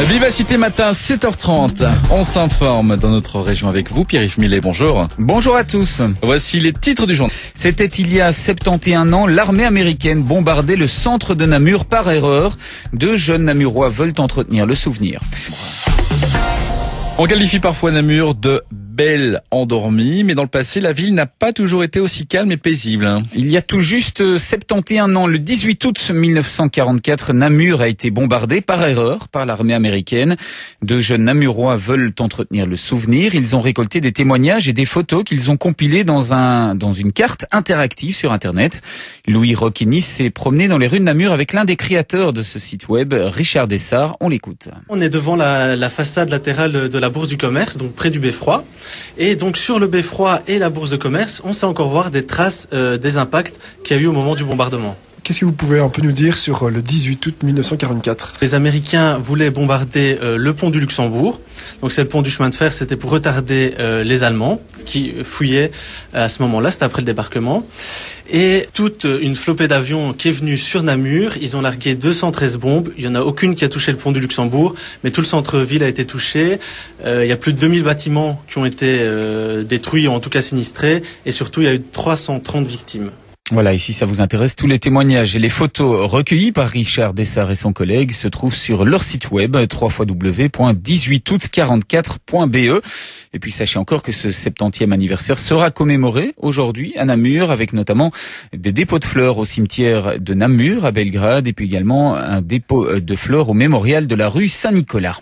Vivacité matin, 7h30. On s'informe dans notre région avec vous, Pierre-Yves Millet, bonjour. Bonjour à tous. Voici les titres du journal. C'était il y a 71 ans, l'armée américaine bombardait le centre de Namur par erreur. 2 jeunes Namurois veulent entretenir le souvenir. On qualifie parfois Namur de belle endormie, mais dans le passé, la ville n'a pas toujours été aussi calme et paisible. Il y a tout juste 71 ans, le 18 août 1944, Namur a été bombardé par erreur par l'armée américaine. 2 jeunes Namurois veulent entretenir le souvenir. Ils ont récolté des témoignages et des photos qu'ils ont compilées dans une carte interactive sur Internet. Louis Rocchini s'est promené dans les rues de Namur avec l'un des créateurs de ce site web, Richard Dessart. On l'écoute. On est devant la façade latérale de la Bourse du Commerce, donc près du Beffroi. Et donc sur le Beffroi et la Bourse de Commerce, on sait encore voir des traces des impacts qu'il y a eu au moment du bombardement. Qu'est-ce que vous pouvez un peu nous dire sur le 18 août 1944 ? Les Américains voulaient bombarder le pont du Luxembourg. Donc c'est le pont du chemin de fer, c'était pour retarder les Allemands qui fouillaient à ce moment-là, c'était après le débarquement. Et toute une flopée d'avions qui est venue sur Namur, ils ont largué 213 bombes. Il n'y en a aucune qui a touché le pont du Luxembourg, mais tout le centre-ville a été touché. Il y a plus de 2000 bâtiments qui ont été détruits ou en tout cas sinistrés. Et surtout, il y a eu 330 victimes. Voilà, ici ça vous intéresse, tous les témoignages et les photos recueillis par Richard Dessart et son collègue se trouvent sur leur site web www.18août44.be. Et puis sachez encore que ce 70e anniversaire sera commémoré aujourd'hui à Namur, avec notamment des dépôts de fleurs au cimetière de Namur à Belgrade et puis également un dépôt de fleurs au mémorial de la rue Saint-Nicolas.